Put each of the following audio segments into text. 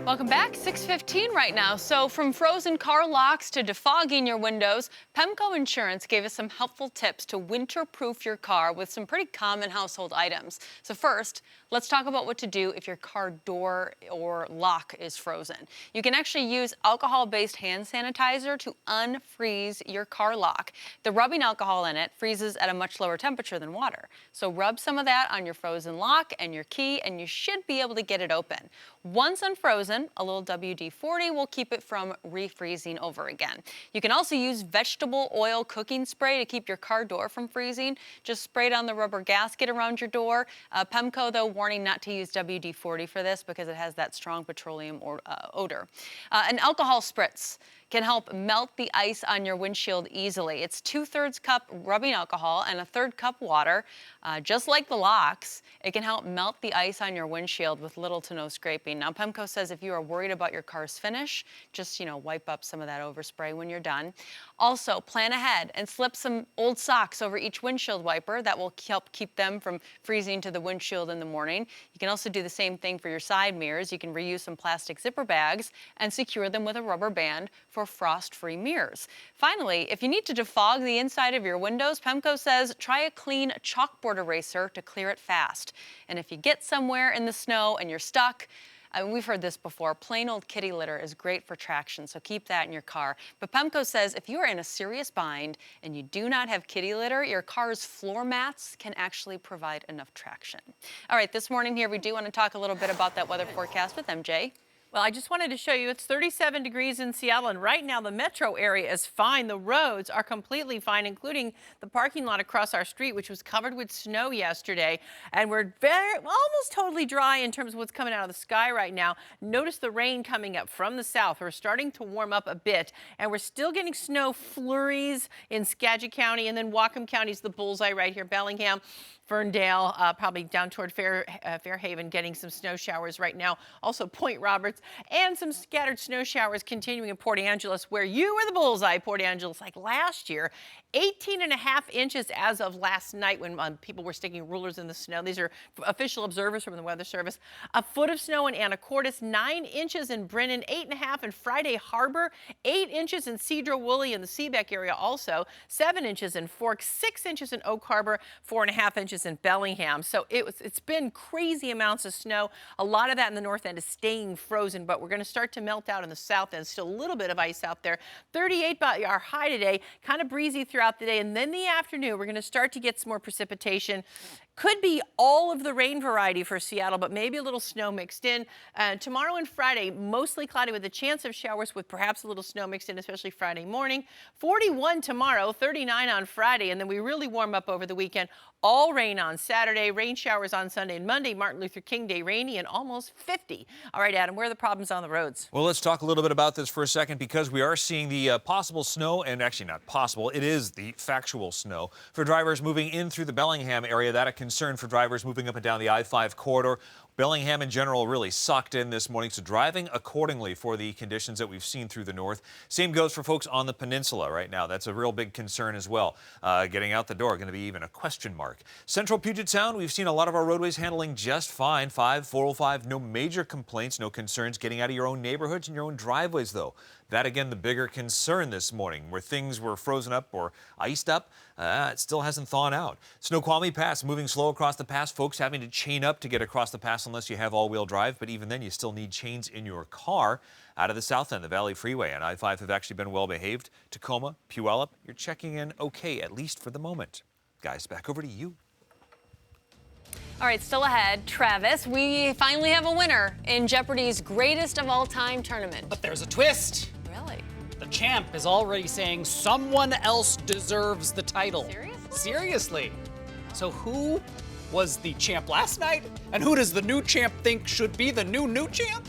Welcome back. 6:15 right now. So from frozen car locks to defogging your windows, Pemco Insurance gave us some helpful tips to winter-proof your car with some pretty common household items. So first, let's talk about what to do if your car door or lock is frozen. You can actually use alcohol-based hand sanitizer to unfreeze your car lock. The rubbing alcohol in it freezes at a much lower temperature than water. So rub some of that on your frozen lock and your key, and you should be able to get it open. Once unfrozen, a little WD-40 will keep it from refreezing over again. You can also use vegetable oil cooking spray to keep your car door from freezing. Just spray it on the rubber gasket around your door. Pemco, though, warning not to use WD-40 for this because it has that strong petroleum odor. An alcohol spritz can help melt the ice on your windshield easily. It's 2/3 cup rubbing alcohol and 1/3 cup water. Just like the locks, it can help melt the ice on your windshield with little to no scraping. Now, Pemco says if you are worried about your car's finish, just, wipe up some of that overspray when you're done. Also, plan ahead and slip some old socks over each windshield wiper. That will help keep them from freezing to the windshield in the morning. You can also do the same thing for your side mirrors. You can reuse some plastic zipper bags and secure them with a rubber band for frost-free mirrors. Finally, if you need to defog the inside of your windows, Pemco says try a clean chalkboard eraser to clear it fast. And if you get somewhere in the snow and you're stuck, we've heard this before, plain old kitty litter is great for traction, so keep that in your car. But Pemco says if you are in a serious bind and you do not have kitty litter, your car's floor mats can actually provide enough traction. All right, this morning here we do want to talk a little bit about that weather forecast with MJ. Well, I just wanted to show you it's 37 degrees in Seattle, and right now the metro area is fine. The roads are completely fine, including the parking lot across our street, which was covered with snow yesterday. And we're almost totally dry in terms of what's coming out of the sky right now. Notice the rain coming up from the south. We're starting to warm up a bit, and we're still getting snow flurries in Skagit County, and then Whatcom County's the bullseye right here, Bellingham, Ferndale, probably down toward Fairhaven, getting some snow showers right now. Also Point Roberts, and some scattered snow showers continuing in Port Angeles, where you were the bullseye, Port Angeles, like last year. 18.5 inches as of last night when people were sticking rulers in the snow. These are official observers from the Weather Service. A foot of snow in Anacortes, 9 inches in Brennan, 8.5 in Friday Harbor, 8 inches in Cedro-Woolley in the Seebeck area also, 7 inches in Forks, 6 inches in Oak Harbor, 4.5 inches in Bellingham. So it's been crazy amounts of snow. A lot of that in the north end is staying frozen, but we're going to start to melt out in the south end. Still a little bit of ice out there. 38 by our high today, kind of breezy throughout the day, and then the afternoon we're going to start to get some more precipitation. Could be all of the rain variety for Seattle, but maybe a little snow mixed in. Tomorrow and Friday, mostly cloudy with a chance of showers with perhaps a little snow mixed in, especially Friday morning. 41 tomorrow, 39 on Friday, and then we really warm up over the weekend. All rain on Saturday, rain showers on Sunday and Monday. Martin Luther King Day, rainy and almost 50. All right, Adam, where are the problems on the roads? Well, let's talk a little bit about this for a second, because we are seeing the possible snow, and actually not possible, it is the factual snow for drivers moving in through the Bellingham area. That a concern for drivers moving up and down the I-5 corridor. Bellingham in general really sucked in this morning, so driving accordingly for the conditions that we've seen through the north. Same goes for folks on the peninsula right now. That's a real big concern as well. Getting out the door going to be even a question mark. Central Puget Sound, we've seen a lot of our roadways handling just fine. 405, no major complaints, no concerns getting out of your own neighborhoods and your own driveways, though. That, again, the bigger concern this morning, where things were frozen up or iced up. It still hasn't thawed out. Snoqualmie Pass moving slow across the pass. Folks having to chain up to get across the pass unless you have all-wheel drive. But even then, you still need chains in your car. Out of the south end, the Valley Freeway and I-5 have actually been well behaved. Tacoma, Puyallup, you're checking in okay, at least for the moment. Guys, back over to you. All right, still ahead, Travis, we finally have a winner in Jeopardy's greatest of all time tournament. But there's a twist. Really? The champ is already saying someone else deserves the title. Seriously? Seriously. So who was the champ last night? And who does the new champ think should be the new champ?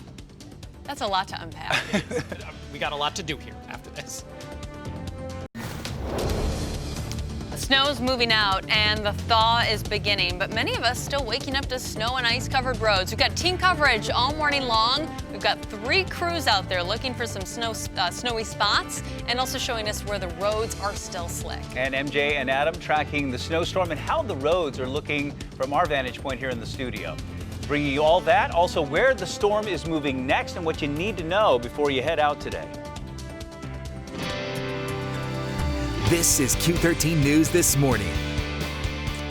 That's a lot to unpack. We got a lot to do here after this. The snow's moving out and the thaw is beginning, but many of us still waking up to snow and ice-covered roads. We've got team coverage all morning long. We've got 3 crews out there looking for some snowy spots and also showing us where the roads are still slick. And MJ and Adam tracking the snowstorm and how the roads are looking from our vantage point here in the studio. Bringing you all that, also where the storm is moving next and what you need to know before you head out today. This is Q13 News This Morning.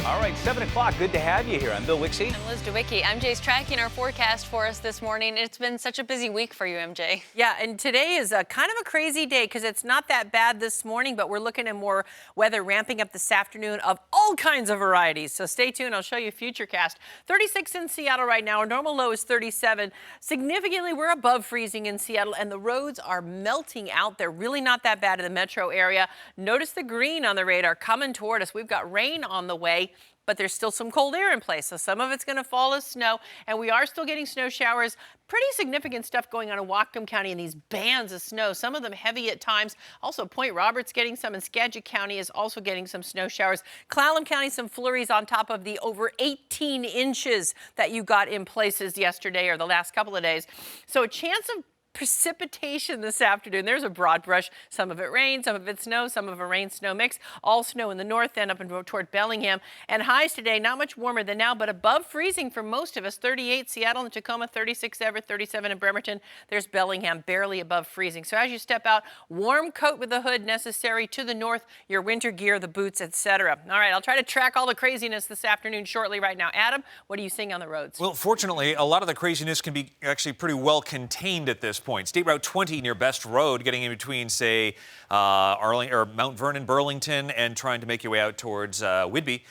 All right, 7 o'clock. Good to have you here. I'm Bill Wixie. I'm Liz DeWicki. MJ's tracking our forecast for us this morning. It's been such a busy week for you, MJ. Yeah, and today is a kind of a crazy day because it's not that bad this morning, but we're looking at more weather ramping up this afternoon of all kinds of varieties. So stay tuned. I'll show you Futurecast. 36 in Seattle right now. Our normal low is 37. Significantly, we're above freezing in Seattle, and the roads are melting out. They're really not that bad in the metro area. Notice the green on the radar coming toward us. We've got rain on the way, but there's still some cold air in place, so some of it's going to fall as snow, and we are still getting snow showers. Pretty significant stuff going on in Whatcom County in these bands of snow, some of them heavy at times. Also, Point Roberts getting some, and Skagit County is also getting some snow showers. Clallam County, some flurries on top of the over 18 inches that you got in places yesterday or the last couple of days. So a chance of precipitation this afternoon. There's a broad brush. Some of it rain, some of it snow, some of a rain-snow mix. All snow in the north end up and toward Bellingham. And highs today, not much warmer than now, but above freezing for most of us. 38 Seattle and Tacoma, 36 Everett, 37 in Bremerton. There's Bellingham, barely above freezing. So as you step out, warm coat with a hood necessary. To the north, your winter gear, the boots, etc. All right, I'll try to track all the craziness this afternoon shortly right now. Adam, what are you seeing on the roads? Well, fortunately, a lot of the craziness can be actually pretty well contained at this point. State Route 20 near Best Road, getting in between, say, Mount Vernon, Burlington, and trying to make your way out towards Whidbey.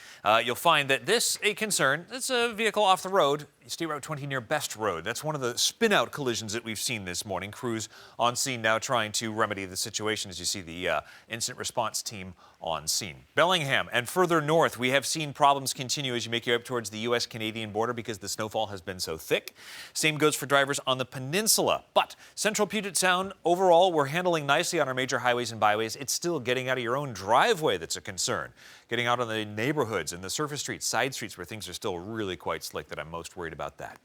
You'll find that this a concern. It's a vehicle off the road. State Route 20 near Best Road. That's one of the spin-out collisions that we've seen this morning. Crews on scene now trying to remedy the situation as you see the incident response team on scene. Bellingham and further north, we have seen problems continue as you make your way up towards the U.S.-Canadian border because the snowfall has been so thick. Same goes for drivers on the peninsula. But Central Puget Sound, overall, we're handling nicely on our major highways and byways. It's still getting out of your own driveway that's a concern. Getting out on the neighborhoods and the surface streets, side streets where things are still really quite slick that I'm most worried about that.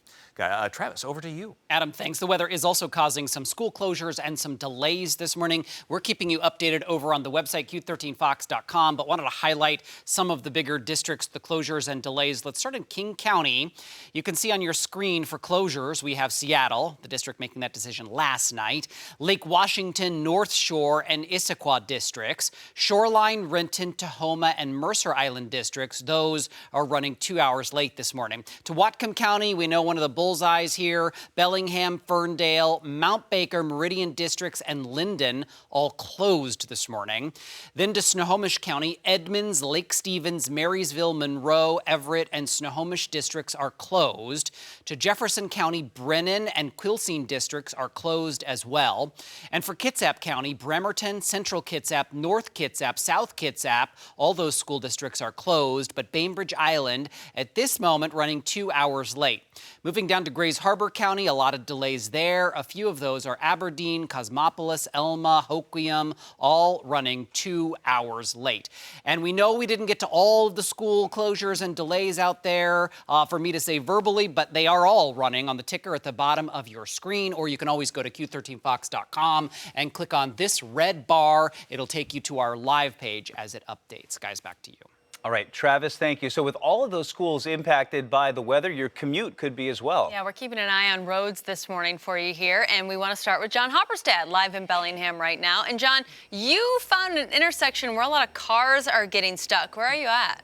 Travis, over to you. Adam, thanks. The weather is also causing some school closures and some delays this morning. We're keeping you updated over on the website, Q13Fox.com, but wanted to highlight some of the bigger districts, the closures and delays. Let's start in King County. You can see on your screen for closures, we have Seattle, the district making that decision last night, Lake Washington, North Shore, and Issaquah districts, Shoreline, Renton, Tahoma, and Mercer Island districts. Those are running 2 hours late this morning. To Whatcom County, we know one of the bullseyes here, Bellingham, Ferndale, Mount Baker, Meridian districts, and Linden all closed this morning. Then to Snohomish County, Edmonds, Lake Stevens, Marysville, Monroe, Everett, and Snohomish districts are closed. To Jefferson County, Brennan and Quilcene districts are closed as well. And for Kitsap County, Bremerton, Central Kitsap, North Kitsap, South Kitsap, all those school districts are closed, but Bainbridge Island at this moment running 2 hours late. Moving down to Grays Harbor County, a lot of delays there. A few of those are Aberdeen, Cosmopolis, Elma, Hoquiam, all running 2 hours late. And we know we didn't get to all of the school closures and delays out there for me to say verbally, but they are all running on the ticker at the bottom of your screen, or you can always go to Q13Fox.com and click on this red bar. It'll take you to our live page as it updates. Guys, back to you. All right, Travis, thank you. So with all of those schools impacted by the weather, your commute could be as well. Yeah, we're keeping an eye on roads this morning for you here, and we want to start with John Hopperstad, live in Bellingham right now. And John, you found an intersection where a lot of cars are getting stuck. Where are you at?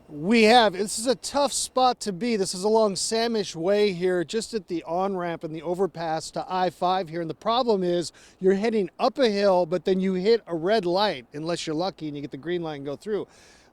We have. This is a tough spot to be. This is along Samish Way here, just at the on-ramp and the overpass to I-5 here. And the problem is you're heading up a hill, but then you hit a red light, unless you're lucky and you get the green light and go through.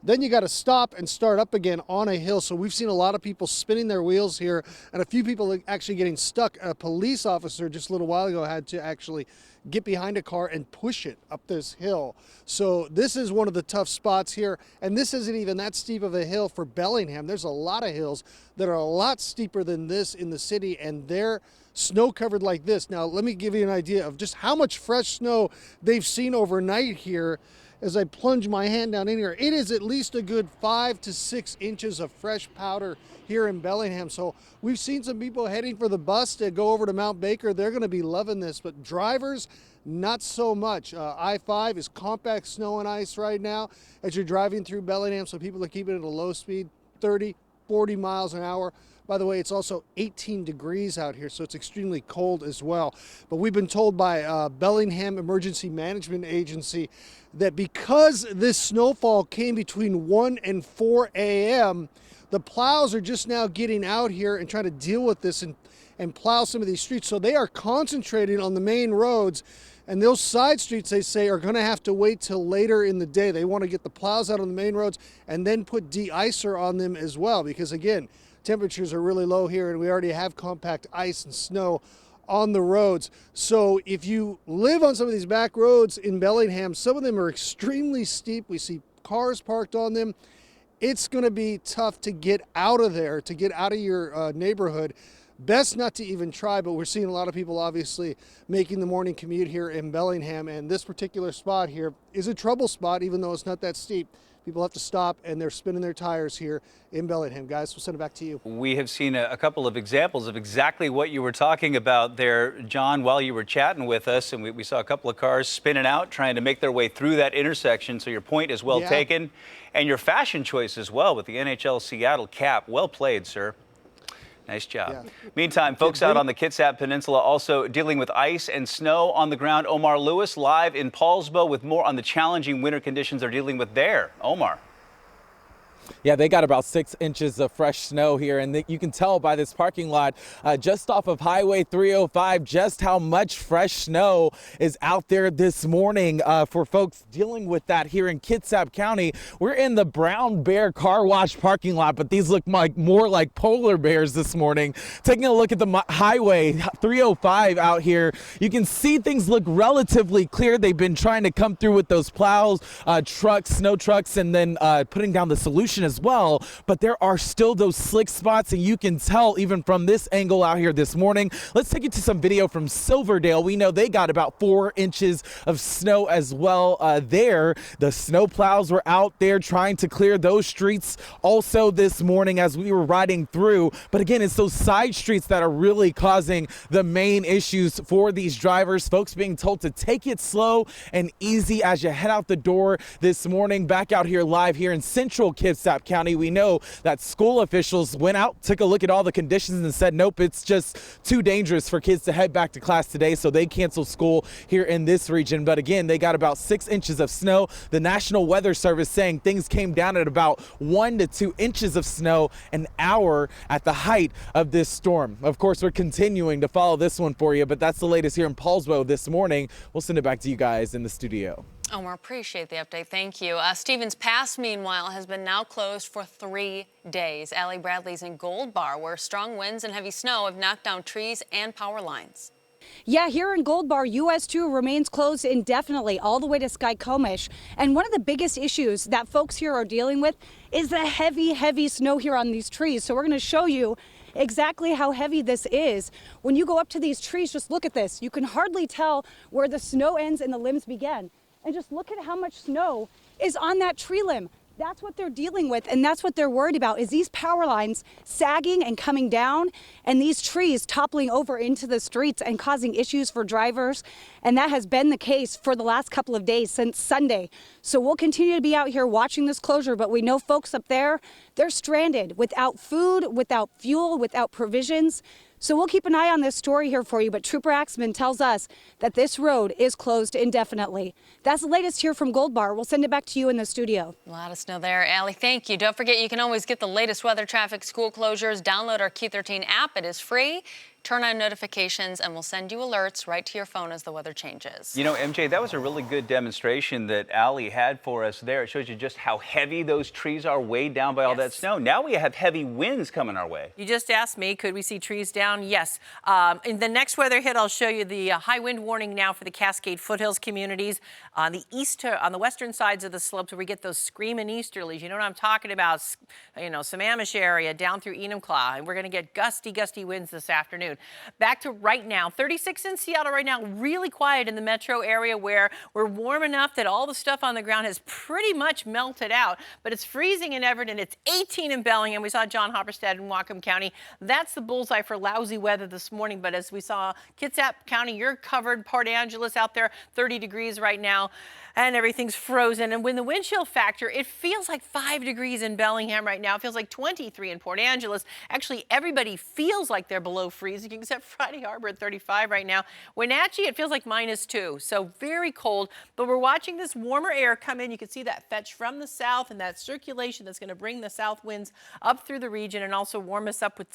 Then you got to stop and start up again on a hill. So we've seen a lot of people spinning their wheels here and a few people actually getting stuck. A police officer just a little while ago had to actually get behind a car and push it up this hill. So this is one of the tough spots here. And this isn't even that steep of a hill for Bellingham. There's a lot of hills that are a lot steeper than this in the city, and they're snow covered like this. Now, let me give you an idea of just how much fresh snow they've seen overnight here. As I plunge my hand down in here, it is at least a good 5 to 6 inches of fresh powder here in Bellingham. So we've seen some people heading for the bus to go over to Mount Baker. They're going to be loving this, but drivers, not so much. I-5 is compact snow and ice right now as you're driving through Bellingham, so people are keeping it at a low speed, 30, 40 miles an hour. By the way, it's also 18 degrees out here, so it's extremely cold as well. But we've been told by Bellingham Emergency Management Agency that because this snowfall came between 1 and 4 a.m., the plows are just now getting out here and trying to deal with this and plow some of these streets. So they are concentrating on the main roads, and those side streets, they say, are going to have to wait till later in the day. They want to get the plows out on the main roads and then put de-icer on them as well, because again, temperatures are really low here and we already have compact ice and snow on the roads. So if you live on some of these back roads in Bellingham, some of them are extremely steep. We see cars parked on them. It's going to be tough to get out of there, to get out of your neighborhood. Best not to even try, but we're seeing a lot of people obviously making the morning commute here in Bellingham, and this particular spot here is a trouble spot, even though it's not that steep. People have to stop, and they're spinning their tires here in Bellingham. Guys, we'll send it back to you. We have seen a couple of examples of exactly what you were talking about there, John, while you were chatting with us. And we saw a couple of cars spinning out, trying to make their way through that intersection. So your point is well taken. And your fashion choice as well with the NHL Seattle cap. Well played, sir. Nice job. Yeah. Meantime, folks out on the Kitsap Peninsula also dealing with ice and snow on the ground. Omar Lewis live in Paulsbo with more on the challenging winter conditions they're dealing with there. Omar. Yeah, they got about 6 inches of fresh snow here, and you can tell by this parking lot just off of Highway 305 just how much fresh snow is out there this morning for folks dealing with that here in Kitsap County. We're in the Brown Bear Car Wash parking lot, but these look more like polar bears this morning. Taking a look at the Highway 305 out here, you can see things look relatively clear. They've been trying to come through with those plows, trucks, snow trucks, and then putting down the solution as well, but there are still those slick spots, and you can tell even from this angle out here this morning. Let's take you to some video from Silverdale. We know they got about 4 inches of snow as well there. The snow plows were out there trying to clear those streets also this morning as we were riding through, but again, it's those side streets that are really causing the main issues for these drivers. Folks being told to take it slow and easy as you head out the door this morning. Back out here live here in Central Kitsap County, we know that school officials went out, took a look at all the conditions and said, nope, it's just too dangerous for kids to head back to class today, so they canceled school here in this region. But again, they got about 6 inches of snow. The National Weather Service saying things came down at about 1 to 2 inches of snow an hour at the height of this storm. Of course, we're continuing to follow this one for you, but that's the latest here in Paulsbo this morning. We'll send it back to you guys in the studio. Omar, appreciate the update. Thank you. Stevens Pass, meanwhile, has been now closed for 3 days. Allie Bradley's in Gold Bar, where strong winds and heavy snow have knocked down trees and power lines. Yeah, here in Gold Bar, US 2 remains closed indefinitely all the way to Skykomish. And one of the biggest issues that folks here are dealing with is the heavy snow here on these trees. So we're going to show you exactly how heavy this is. When you go up to these trees, just look at this. You can hardly tell where the snow ends and the limbs begin. And just look at how much snow is on that tree limb. That's what they're dealing with, and that's what they're worried about, is these power lines sagging and coming down, and these trees toppling over into the streets and causing issues for drivers. And that has been the case for the last couple of days since Sunday. So we'll continue to be out here watching this closure, but we know folks up there, they're stranded without food, without fuel, without provisions. So we'll keep an eye on this story here for you, but Trooper Axman tells us that this road is closed indefinitely. That's the latest here from Gold Bar. We'll send it back to you in the studio. A lot of snow there, Allie. Thank you. Don't forget, you can always get the latest weather, traffic, school closures. Download our Q13 app. It is free. Turn on notifications, and we'll send you alerts right to your phone as the weather changes. You know, MJ, that was a really good demonstration that Allie had for us there. It shows you just how heavy those trees are weighed down by all that snow. Now we have heavy winds coming our way. You just asked me, could we see trees down? Yes. In the next weather hit, I'll show you the high wind warning now for the Cascade foothills communities on the western sides of the slopes where we get those screaming easterlies. You know what I'm talking about? You know, Sammamish area down through Enumclaw, and we're going to get gusty winds this afternoon. afternoon. Back to right now, 36 in Seattle right now, really quiet in the metro area where we're warm enough that all the stuff on the ground has pretty much melted out, but it's freezing in Everett and it's 18 in Bellingham. We saw John Hopperstead in Whatcom County. That's the bullseye for lousy weather this morning, but as we saw Kitsap County, you're covered. Port Angeles out there, 30 degrees right now, and everything's frozen. And when the wind chill factor, it feels like 5 degrees in Bellingham right now. It feels like 23 in Port Angeles. Actually, everybody feels like they're below freezing except Friday Harbor at 35 right now. Wenatchee, it feels like -2, so very cold. But we're watching this warmer air come in. You can see that fetch from the south and that circulation that's going to bring the south winds up through the region and also warm us up with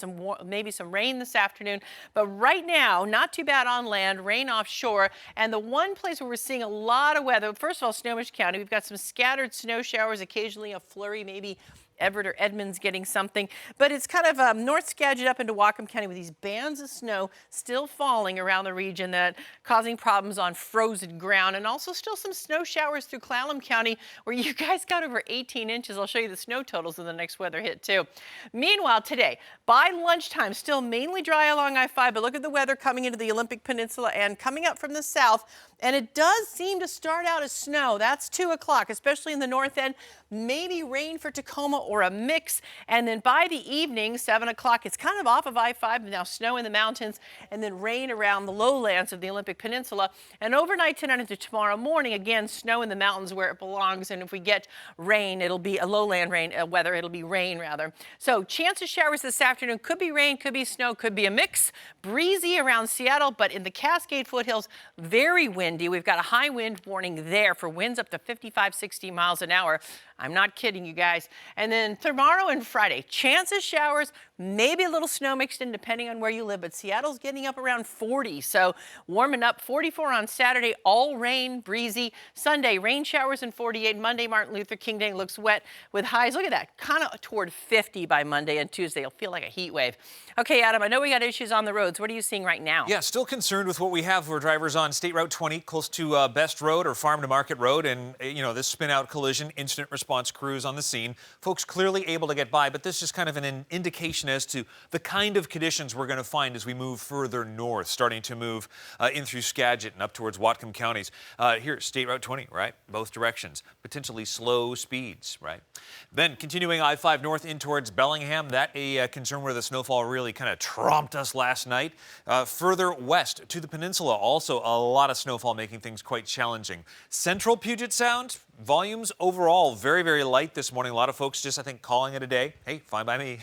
maybe some rain this afternoon. But right now, not too bad on land, rain offshore. And the one place where we're seeing a lot of weather, first of all, Snohomish County, we've got some scattered snow showers, occasionally a flurry, maybe Everett or Edmonds getting something, but it's kind of north Skagit up into Whatcom County with these bands of snow still falling around the region that causing problems on frozen ground, and also still some snow showers through Clallam County where you guys got over 18 inches. I'll show you the snow totals in the next weather hit too. Meanwhile, today, by lunchtime, still mainly dry along I-5, but look at the weather coming into the Olympic Peninsula and coming up from the south. And it does seem to start out as snow. That's 2 o'clock, especially in the north end. Maybe rain for Tacoma or a mix. And then by the evening, 7 o'clock, it's kind of off of I-5, now snow in the mountains, and then rain around the lowlands of the Olympic Peninsula. And overnight tonight into tomorrow morning, again, snow in the mountains where it belongs. And if we get rain, it'll be a lowland rain weather. It'll be rain, rather. So chance of showers this afternoon. Could be rain, could be snow, could be a mix. Breezy around Seattle, but in the Cascade foothills, very windy. We've got a high wind warning there for winds up to 55, 60 miles an hour. I'm not kidding you guys. And then tomorrow and Friday, chance of showers, maybe a little snow mixed in depending on where you live, but Seattle's getting up around 40. So warming up, 44 on Saturday, all rain, breezy. Sunday, rain showers and 48. Monday, Martin Luther King Day, looks wet with highs. Look at that, kind of toward 50 by Monday, and Tuesday it'll feel like a heat wave. Okay, Adam, I know we got issues on the roads. What are you seeing right now? Yeah, still concerned with what we have for drivers on State Route 20, close to Best Road or Farm to Market Road, and this spin-out collision, incident response crews on the scene. Folks clearly able to get by, but this is kind of an indication as to the kind of conditions we're going to find as we move further north, starting to move in through Skagit and up towards Whatcom counties. Here, State Route 20, right? Both directions. Potentially slow speeds, right? Then continuing I-5 north in towards Bellingham, that a concern where the snowfall really kind of tromped us last night. Further west to the peninsula, also a lot of snowfall making things quite challenging. Central Puget Sound, volumes overall very, very light this morning. A lot of folks just, I think, calling it a day. Hey, fine by me.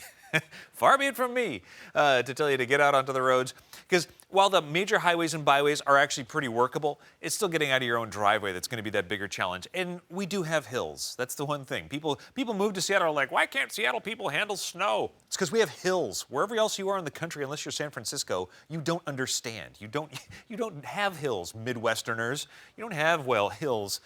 Far be it from me to tell you to get out onto the roads. Because while the major highways and byways are actually pretty workable, it's still getting out of your own driveway that's going to be that bigger challenge. And we do have hills. That's the one thing. People move to Seattle are like, why can't Seattle people handle snow? It's because we have hills. Wherever else you are in the country, unless you're San Francisco, you don't understand. You don't have hills, Midwesterners. You don't have, well, hills.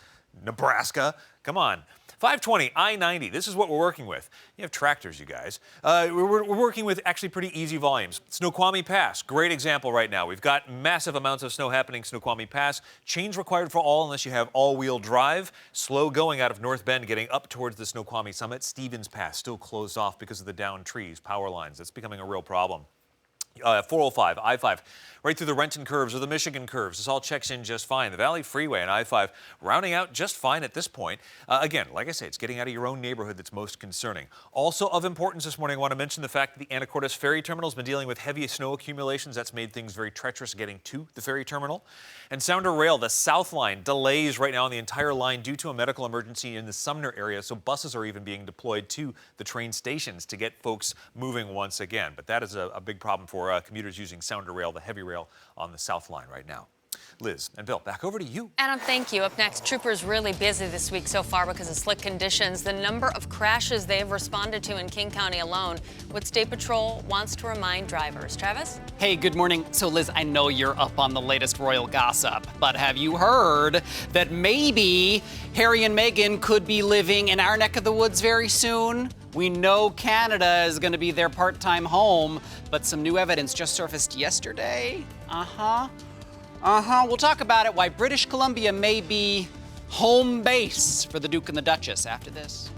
Nebraska, come on. 520, I-90, this is what we're working with. You have tractors, you guys. We're working with actually pretty easy volumes. Snoqualmie Pass, great example right now. We've got massive amounts of snow happening Snoqualmie Pass. Change required for all unless you have all-wheel drive. Slow going out of North Bend, getting up towards the Snoqualmie Summit. Stevens Pass still closed off because of the downed trees, power lines. That's becoming a real problem. 405, I-5, right through the Renton curves or the Michigan curves. This all checks in just fine. The Valley Freeway and I-5 rounding out just fine at this point. Again, like I say, it's getting out of your own neighborhood that's most concerning. Also of importance this morning, I want to mention the fact that the Anacortes Ferry Terminal has been dealing with heavy snow accumulations. That's made things very treacherous getting to the ferry terminal. And Sounder Rail, the South Line, delays right now on the entire line due to a medical emergency in the Sumner area. So buses are even being deployed to the train stations to get folks moving once again. But that is a big problem for commuters using Sounder Rail, the heavy rail on the South Line right now. Liz and Bill, back over to you. Adam, thank you. Up next, troopers really busy this week so far because of slick conditions. The number of crashes they have responded to in King County alone. What State Patrol wants to remind drivers. Travis? Hey, good morning. So, Liz, I know you're up on the latest royal gossip, but have you heard that maybe Harry and Meghan could be living in our neck of the woods very soon? We know Canada is going to be their part-time home, but some new evidence just surfaced yesterday. We'll talk about it, why British Columbia may be home base for the Duke and the Duchess after this.